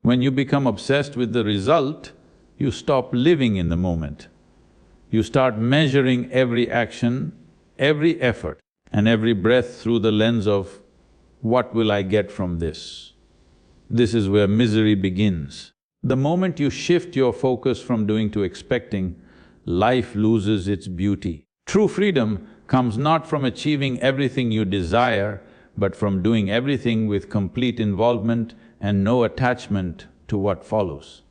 When you become obsessed with the result, you stop living in the moment. You start measuring every action, every effort and every breath through the lens of, what will I get from this? This is where misery begins. The moment you shift your focus from doing to expecting, life loses its beauty. True freedom comes not from achieving everything you desire, but from doing everything with complete involvement and no attachment to what follows.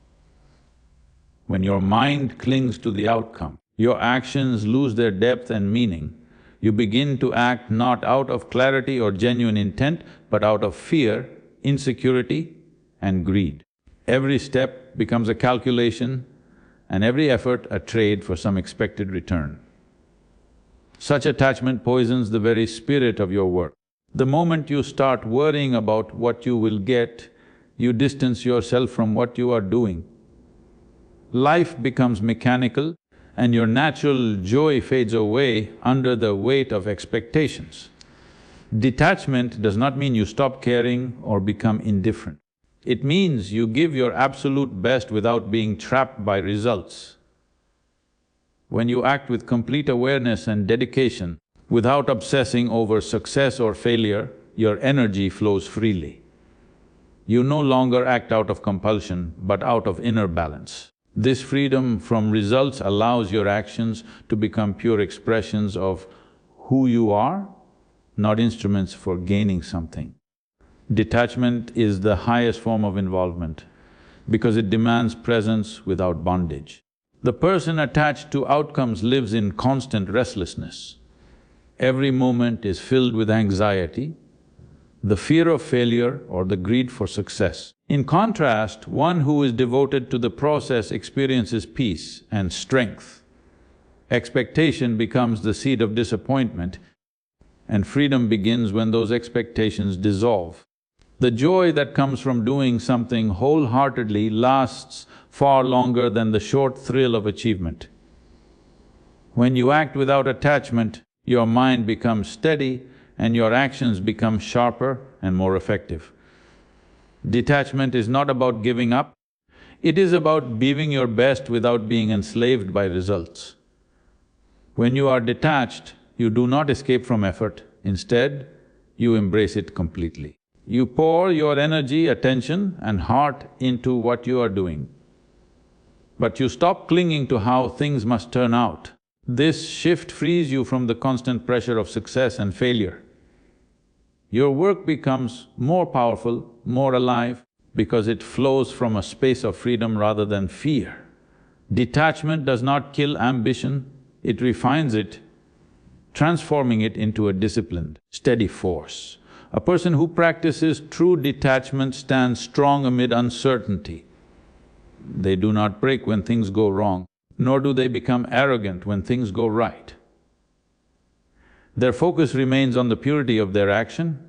When your mind clings to the outcome, your actions lose their depth and meaning. You begin to act not out of clarity or genuine intent, but out of fear, insecurity and greed. Every step becomes a calculation and every effort a trade for some expected return. Such attachment poisons the very spirit of your work. The moment you start worrying about what you will get, you distance yourself from what you are doing. Life becomes mechanical and your natural joy fades away under the weight of expectations. Detachment does not mean you stop caring or become indifferent. It means you give your absolute best without being trapped by results. When you act with complete awareness and dedication, without obsessing over success or failure, your energy flows freely. You no longer act out of compulsion, but out of inner balance. This freedom from results allows your actions to become pure expressions of who you are, not instruments for gaining something. Detachment is the highest form of involvement because it demands presence without bondage. The person attached to outcomes lives in constant restlessness. Every moment is filled with anxiety, the fear of failure or the greed for success. In contrast, one who is devoted to the process experiences peace and strength. Expectation becomes the seed of disappointment, and freedom begins when those expectations dissolve. The joy that comes from doing something wholeheartedly lasts far longer than the short thrill of achievement. When you act without attachment, your mind becomes steady and your actions become sharper and more effective. Detachment is not about giving up, it is about giving your best without being enslaved by results. When you are detached, you do not escape from effort, instead, you embrace it completely. You pour your energy, attention and heart into what you are doing. But you stop clinging to how things must turn out. This shift frees you from the constant pressure of success and failure. Your work becomes more powerful, more alive, because it flows from a space of freedom rather than fear. Detachment does not kill ambition, it refines it, transforming it into a disciplined, steady force. A person who practices true detachment stands strong amid uncertainty. They do not break when things go wrong, nor do they become arrogant when things go right. Their focus remains on the purity of their action,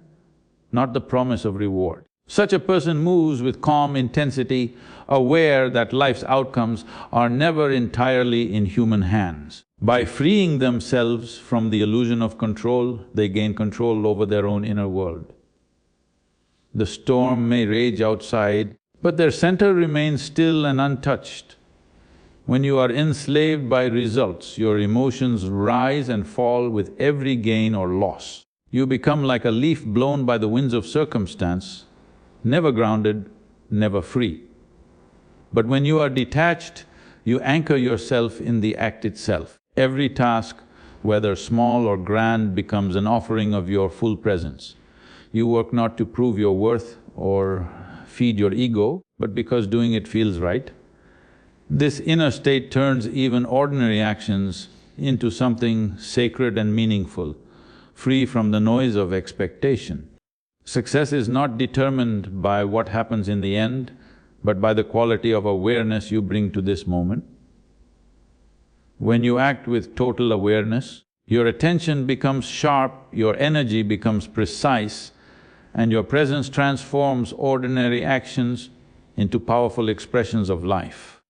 not the promise of reward. Such a person moves with calm intensity, aware that life's outcomes are never entirely in human hands. By freeing themselves from the illusion of control, they gain control over their own inner world. The storm may rage outside, but their center remains still and untouched. When you are enslaved by results, your emotions rise and fall with every gain or loss. You become like a leaf blown by the winds of circumstance, never grounded, never free. But when you are detached, you anchor yourself in the act itself. Every task, whether small or grand, becomes an offering of your full presence. You work not to prove your worth or feed your ego, but because doing it feels right. This inner state turns even ordinary actions into something sacred and meaningful, free from the noise of expectation. Success is not determined by what happens in the end, but by the quality of awareness you bring to this moment. When you act with total awareness, your attention becomes sharp, your energy becomes precise, and your presence transforms ordinary actions into powerful expressions of life.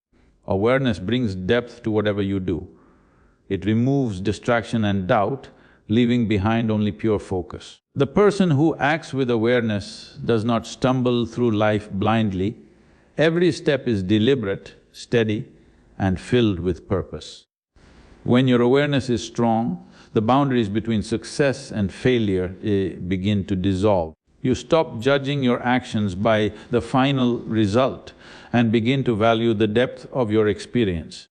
Awareness brings depth to whatever you do. It removes distraction and doubt, leaving behind only pure focus. The person who acts with awareness does not stumble through life blindly, Every step is deliberate, steady, and filled with purpose. When your awareness is strong, the boundaries between success and failure begin to dissolve. You stop judging your actions by the final result and begin to value the depth of your experience.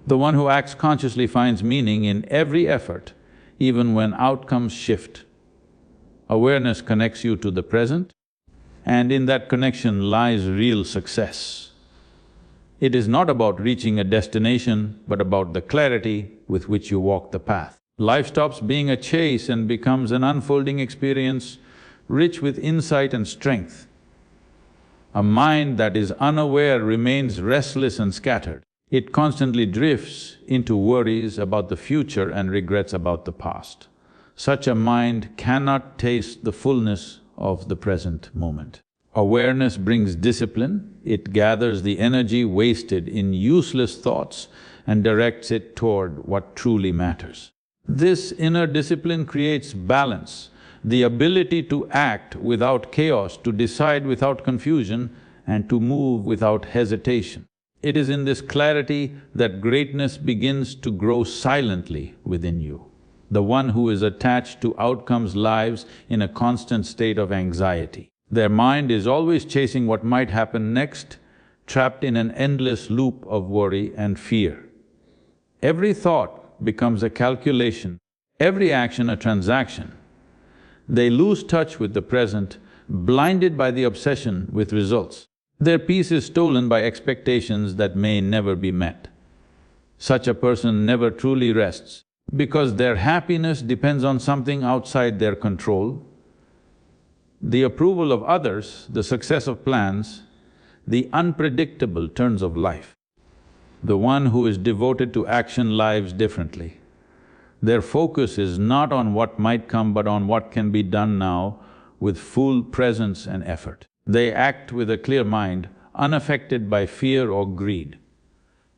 The one who acts consciously finds meaning in every effort, even when outcomes shift. Awareness connects you to the present, and in that connection lies real success. It is not about reaching a destination, but about the clarity with which you walk the path. Life stops being a chase and becomes an unfolding experience, rich with insight and strength. A mind that is unaware remains restless and scattered. It constantly drifts into worries about the future and regrets about the past. Such a mind cannot taste the fullness of the present moment. Awareness brings discipline, it gathers the energy wasted in useless thoughts and directs it toward what truly matters. This inner discipline creates balance, the ability to act without chaos, to decide without confusion, and to move without hesitation. It is in this clarity that greatness begins to grow silently within you. The one who is attached to outcomes lives in a constant state of anxiety. Their mind is always chasing what might happen next, trapped in an endless loop of worry and fear. Every thought becomes a calculation, every action a transaction. They lose touch with the present, blinded by the obsession with results. Their peace is stolen by expectations that may never be met. Such a person never truly rests, because their happiness depends on something outside their control. The approval of others, the success of plans, the unpredictable turns of life. The one who is devoted to action lives differently. Their focus is not on what might come but on what can be done now with full presence and effort. They act with a clear mind, unaffected by fear or greed.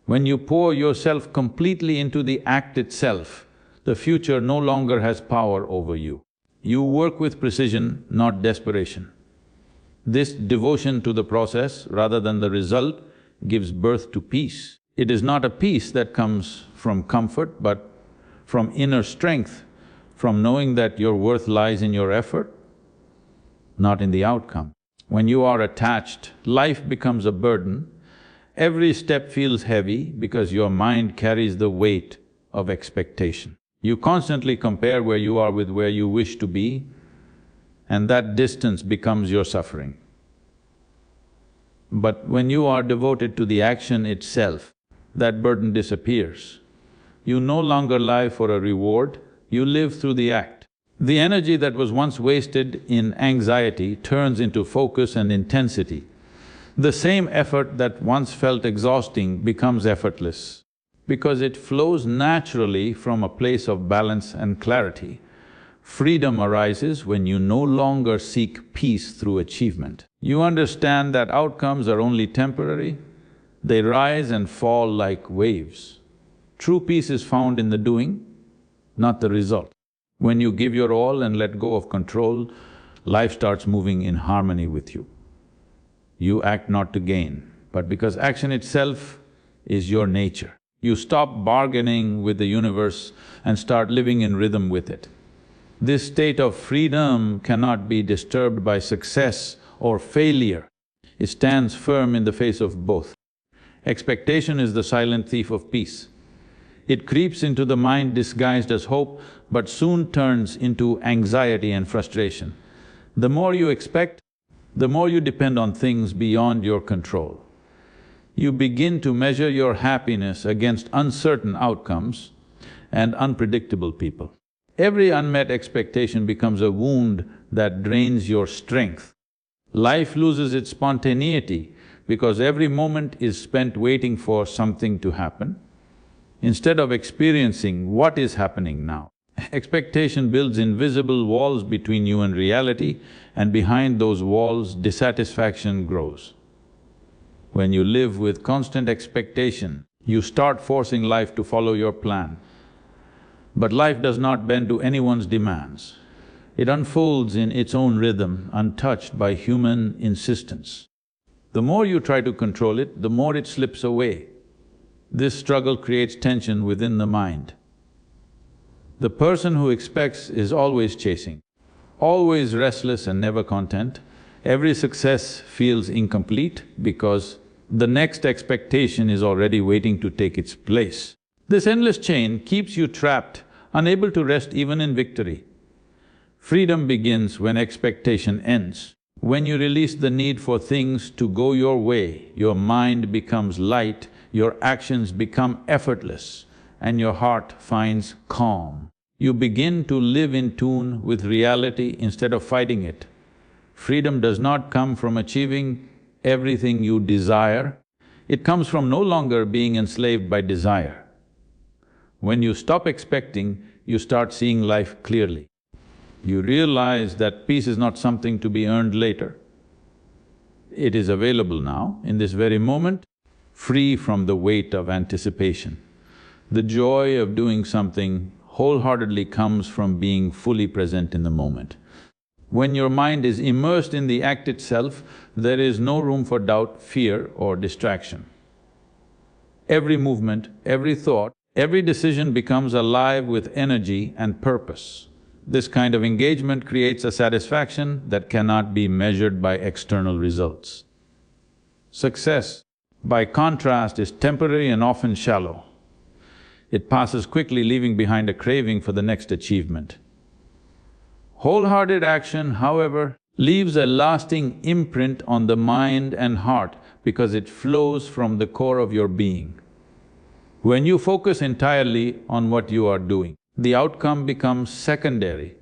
When you pour yourself completely into the act itself, the future no longer has power over you. You work with precision, not desperation. This devotion to the process rather than the result gives birth to peace. It is not a peace that comes from comfort, but from inner strength, from knowing that your worth lies in your effort, not in the outcome. When you are attached, life becomes a burden. Every step feels heavy because your mind carries the weight of expectation. You constantly compare where you are with where you wish to be, and that distance becomes your suffering. But when you are devoted to the action itself, that burden disappears. You no longer live for a reward, you live through the act. The energy that was once wasted in anxiety turns into focus and intensity. The same effort that once felt exhausting becomes effortless. Because it flows naturally from a place of balance and clarity. Freedom arises when you no longer seek peace through achievement. You understand that outcomes are only temporary, they rise and fall like waves. True peace is found in the doing, not the result. When you give your all and let go of control, life starts moving in harmony with you. You act not to gain, but because action itself is your nature. You stop bargaining with the universe and start living in rhythm with it. This state of freedom cannot be disturbed by success or failure. It stands firm in the face of both. Expectation is the silent thief of peace. It creeps into the mind disguised as hope, but soon turns into anxiety and frustration. The more you expect, the more you depend on things beyond your control. You begin to measure your happiness against uncertain outcomes and unpredictable people. Every unmet expectation becomes a wound that drains your strength. Life loses its spontaneity because every moment is spent waiting for something to happen, instead of experiencing what is happening now. Expectation builds invisible walls between you and reality, and behind those walls, dissatisfaction grows. When you live with constant expectation, you start forcing life to follow your plan. But life does not bend to anyone's demands. It unfolds in its own rhythm, untouched by human insistence. The more you try to control it, the more it slips away. This struggle creates tension within the mind. The person who expects is always chasing, always restless and never content. Every success feels incomplete because the next expectation is already waiting to take its place. This endless chain keeps you trapped, unable to rest even in victory. Freedom begins when expectation ends. When you release the need for things to go your way, your mind becomes light, your actions become effortless, and your heart finds calm. You begin to live in tune with reality instead of fighting it. Freedom does not come from achieving everything you desire, it comes from no longer being enslaved by desire. When you stop expecting, you start seeing life clearly. You realize that peace is not something to be earned later. It is available now, in this very moment, free from the weight of anticipation. The joy of doing something wholeheartedly comes from being fully present in the moment. When your mind is immersed in the act itself, there is no room for doubt, fear or distraction. Every movement, every thought, every decision becomes alive with energy and purpose. This kind of engagement creates a satisfaction that cannot be measured by external results. Success, by contrast, is temporary and often shallow. It passes quickly, leaving behind a craving for the next achievement. Wholehearted action, however, leaves a lasting imprint on the mind and heart because it flows from the core of your being. When you focus entirely on what you are doing, the outcome becomes secondary.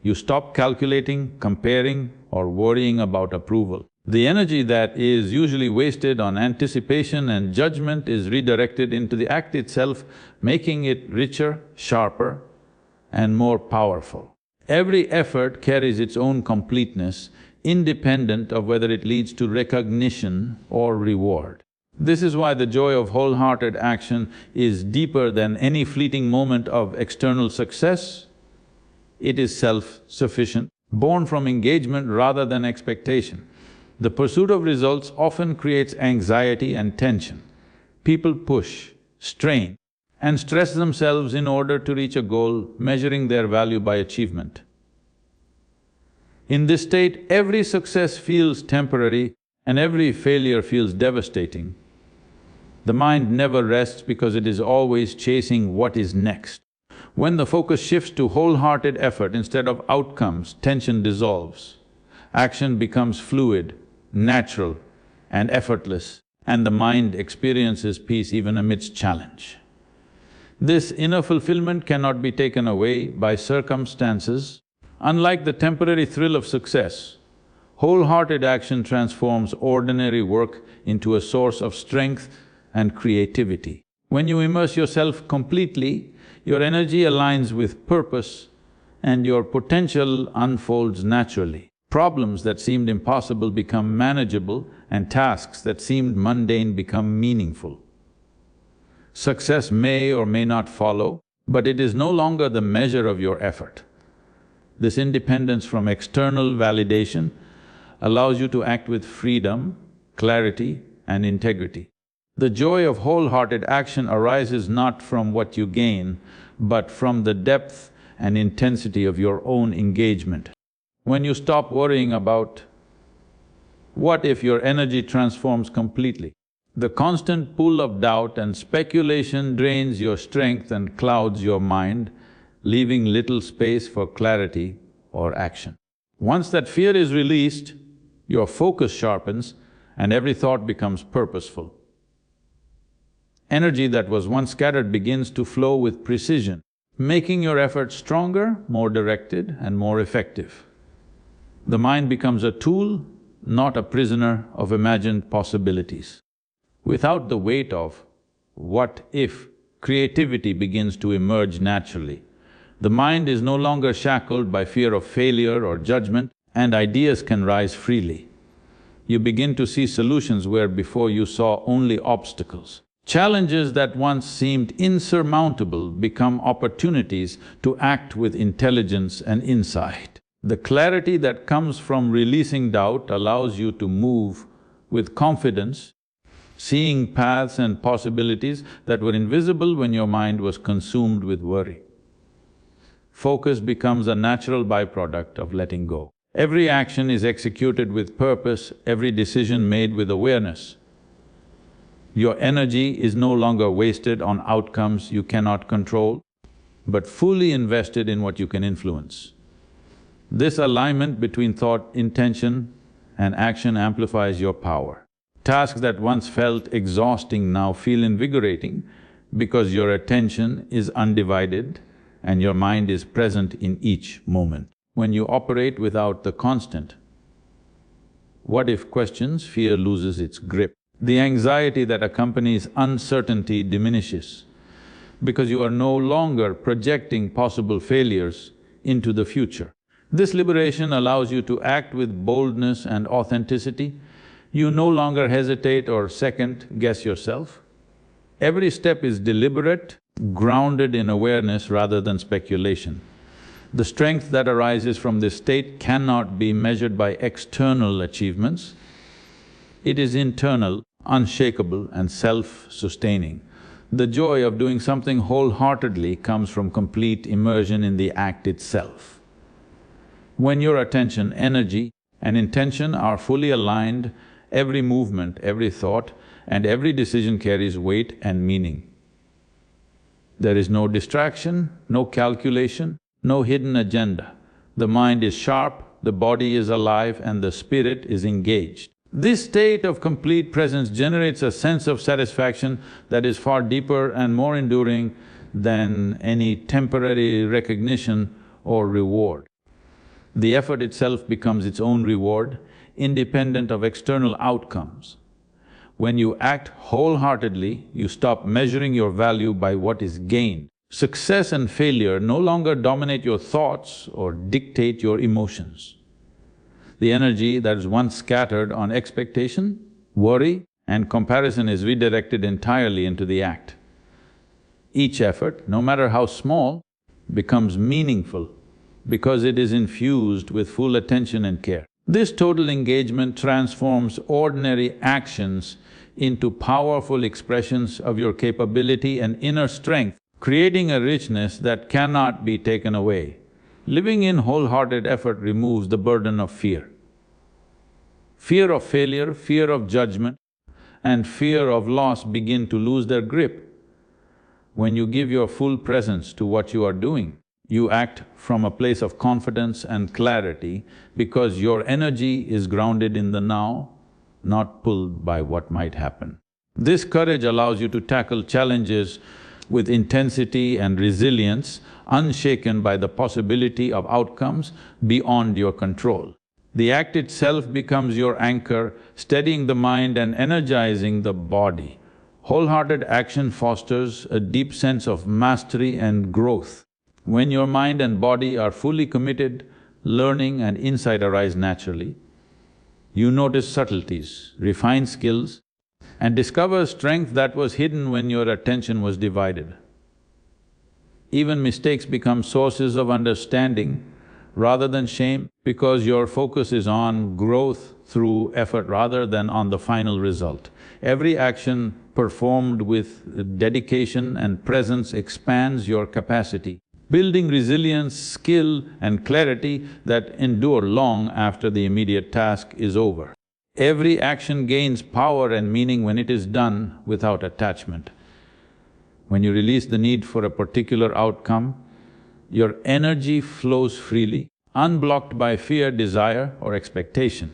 You stop calculating, comparing, or worrying about approval. The energy that is usually wasted on anticipation and judgment is redirected into the act itself, making it richer, sharper, and more powerful. Every effort carries its own completeness, independent of whether it leads to recognition or reward. This is why the joy of wholehearted action is deeper than any fleeting moment of external success. It is self-sufficient, born from engagement rather than expectation. The pursuit of results often creates anxiety and tension. People push, strain, and stress themselves in order to reach a goal, measuring their value by achievement. In this state, every success feels temporary and every failure feels devastating. The mind never rests because it is always chasing what is next. When the focus shifts to wholehearted effort instead of outcomes, tension dissolves. Action becomes fluid, natural, and effortless, and the mind experiences peace even amidst challenge. This inner fulfillment cannot be taken away by circumstances. Unlike the temporary thrill of success, wholehearted action transforms ordinary work into a source of strength and creativity. When you immerse yourself completely, your energy aligns with purpose and your potential unfolds naturally. Problems that seemed impossible become manageable and tasks that seemed mundane become meaningful. Success may or may not follow, but it is no longer the measure of your effort. This independence from external validation allows you to act with freedom, clarity, and integrity. The joy of wholehearted action arises not from what you gain, but from the depth and intensity of your own engagement. When you stop worrying about what if your energy transforms completely, the constant pull of doubt and speculation drains your strength and clouds your mind, leaving little space for clarity or action. Once that fear is released, your focus sharpens and every thought becomes purposeful. Energy that was once scattered begins to flow with precision, making your efforts stronger, more directed, and more effective. The mind becomes a tool, not a prisoner of imagined possibilities. Without the weight of what if, creativity begins to emerge naturally. The mind is no longer shackled by fear of failure or judgment, and ideas can rise freely. You begin to see solutions where before you saw only obstacles. Challenges that once seemed insurmountable become opportunities to act with intelligence and insight. The clarity that comes from releasing doubt allows you to move with confidence, seeing paths and possibilities that were invisible when your mind was consumed with worry. Focus becomes a natural byproduct of letting go. Every action is executed with purpose, every decision made with awareness. Your energy is no longer wasted on outcomes you cannot control, but fully invested in what you can influence. This alignment between thought, intention, and action amplifies your power. Tasks that once felt exhausting now feel invigorating because your attention is undivided and your mind is present in each moment. When you operate without the constant what-if questions, fear loses its grip. The anxiety that accompanies uncertainty diminishes because you are no longer projecting possible failures into the future. This liberation allows you to act with boldness and authenticity. You no longer hesitate or second-guess yourself. Every step is deliberate, grounded in awareness rather than speculation. The strength that arises from this state cannot be measured by external achievements. It is internal, unshakable and self-sustaining. The joy of doing something wholeheartedly comes from complete immersion in the act itself. When your attention, energy and intention are fully aligned, every movement, every thought and every decision carries weight and meaning. There is no distraction, no calculation, no hidden agenda. The mind is sharp, the body is alive and the spirit is engaged. This state of complete presence generates a sense of satisfaction that is far deeper and more enduring than any temporary recognition or reward. The effort itself becomes its own reward, independent of external outcomes. When you act wholeheartedly, you stop measuring your value by what is gained. Success and failure no longer dominate your thoughts or dictate your emotions. The energy that is once scattered on expectation, worry and comparison is redirected entirely into the act. Each effort, no matter how small, becomes meaningful because it is infused with full attention and care. This total engagement transforms ordinary actions into powerful expressions of your capability and inner strength, creating a richness that cannot be taken away. Living in wholehearted effort removes the burden of fear. Fear of failure, fear of judgment, and fear of loss begin to lose their grip. When you give your full presence to what you are doing, you act from a place of confidence and clarity because your energy is grounded in the now, not pulled by what might happen. This courage allows you to tackle challenges with intensity and resilience, unshaken by the possibility of outcomes beyond your control. The act itself becomes your anchor, steadying the mind and energizing the body. Wholehearted action fosters a deep sense of mastery and growth. When your mind and body are fully committed, learning and insight arise naturally. You notice subtleties, refine skills, and discover strength that was hidden when your attention was divided. Even mistakes become sources of understanding rather than shame because your focus is on growth through effort rather than on the final result. Every action performed with dedication and presence expands your capacity, building resilience, skill and clarity that endure long after the immediate task is over. Every action gains power and meaning when it is done without attachment. When you release the need for a particular outcome, your energy flows freely, unblocked by fear, desire or expectation.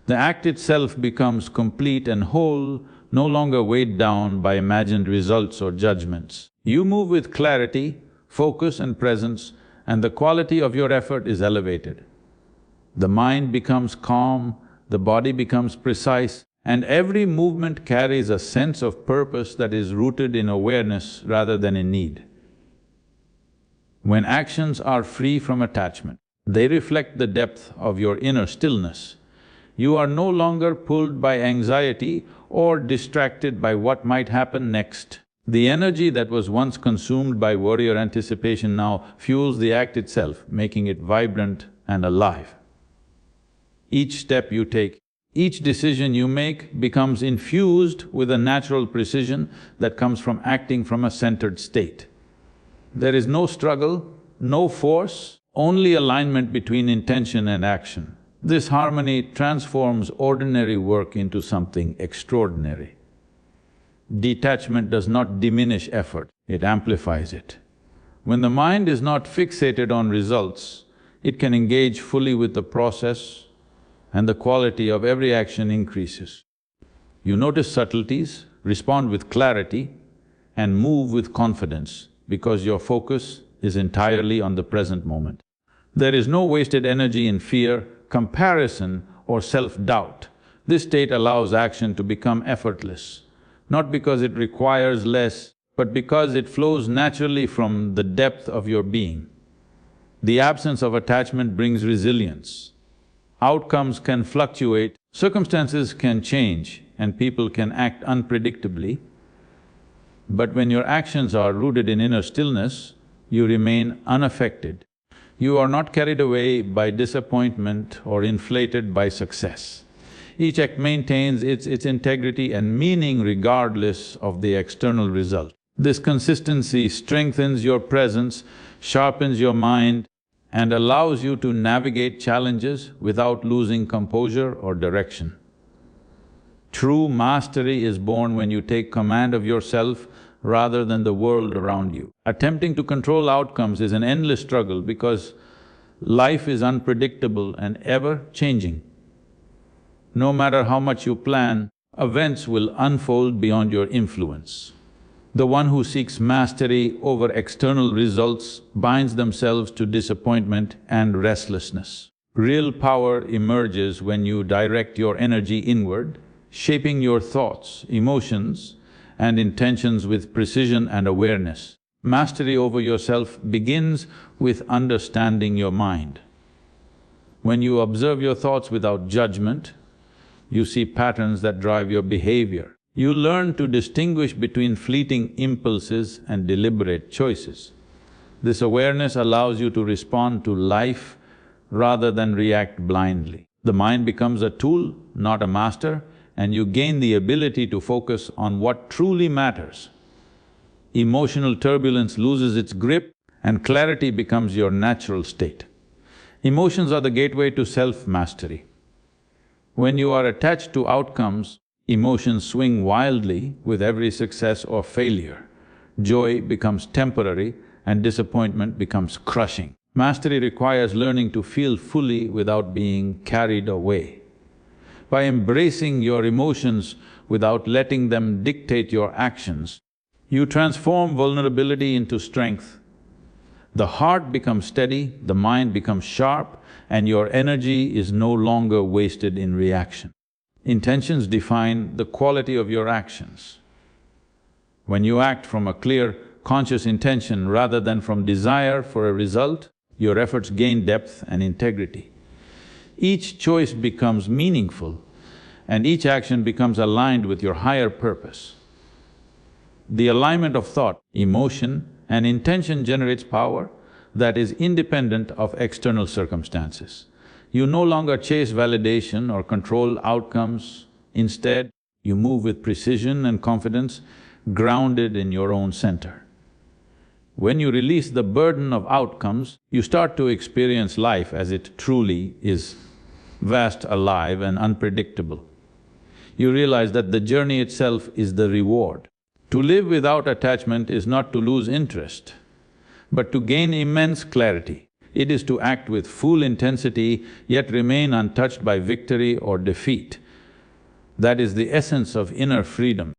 The act itself becomes complete and whole, no longer weighed down by imagined results or judgments. You move with clarity, focus and presence, and the quality of your effort is elevated. The mind becomes calm, the body becomes precise, and every movement carries a sense of purpose that is rooted in awareness rather than in need. When actions are free from attachment, they reflect the depth of your inner stillness. You are no longer pulled by anxiety or distracted by what might happen next. The energy that was once consumed by worry or anticipation now fuels the act itself, making it vibrant and alive. Each step you take, Each decision you make becomes infused with a natural precision that comes from acting from a centered state. There is no struggle, no force, only alignment between intention and action. This harmony transforms ordinary work into something extraordinary. Detachment does not diminish effort, it amplifies it. When the mind is not fixated on results, it can engage fully with the process and the quality of every action increases. You notice subtleties, respond with clarity and move with confidence because your focus is entirely on the present moment. There is no wasted energy in fear, comparison or self-doubt. This state allows action to become effortless, not because it requires less, but because it flows naturally from the depth of your being. The absence of attachment brings resilience. Outcomes can fluctuate, circumstances can change, and people can act unpredictably. But when your actions are rooted in inner stillness, you remain unaffected. You are not carried away by disappointment or inflated by success. Each act maintains its integrity and meaning regardless of the external result. This consistency strengthens your presence, sharpens your mind, and allows you to navigate challenges without losing composure or direction. True mastery is born when you take command of yourself rather than the world around you. Attempting to control outcomes is an endless struggle because life is unpredictable and ever-changing. No matter how much you plan, events will unfold beyond your influence. The one who seeks mastery over external results binds themselves to disappointment and restlessness. Real power emerges when you direct your energy inward, shaping your thoughts, emotions, and intentions with precision and awareness. Mastery over yourself begins with understanding your mind. When you observe your thoughts without judgment, you see patterns that drive your behavior. You learn to distinguish between fleeting impulses and deliberate choices. This awareness allows you to respond to life rather than react blindly. The mind becomes a tool, not a master, and you gain the ability to focus on what truly matters. Emotional turbulence loses its grip and clarity becomes your natural state. Emotions are the gateway to self-mastery. When you are attached to outcomes, emotions swing wildly with every success or failure. Joy becomes temporary and disappointment becomes crushing. Mastery requires learning to feel fully without being carried away. By embracing your emotions without letting them dictate your actions, you transform vulnerability into strength. The heart becomes steady, the mind becomes sharp, and your energy is no longer wasted in reaction. Intentions define the quality of your actions. When you act from a clear, conscious intention rather than from desire for a result, your efforts gain depth and integrity. Each choice becomes meaningful and each action becomes aligned with your higher purpose. The alignment of thought, emotion and intention generates power that is independent of external circumstances. You no longer chase validation or control outcomes. Instead, you move with precision and confidence, grounded in your own center. When you release the burden of outcomes, you start to experience life as it truly is, vast, alive and unpredictable. You realize that the journey itself is the reward. To live without attachment is not to lose interest, but to gain immense clarity. It is to act with full intensity yet remain untouched by victory or defeat. That is the essence of inner freedom.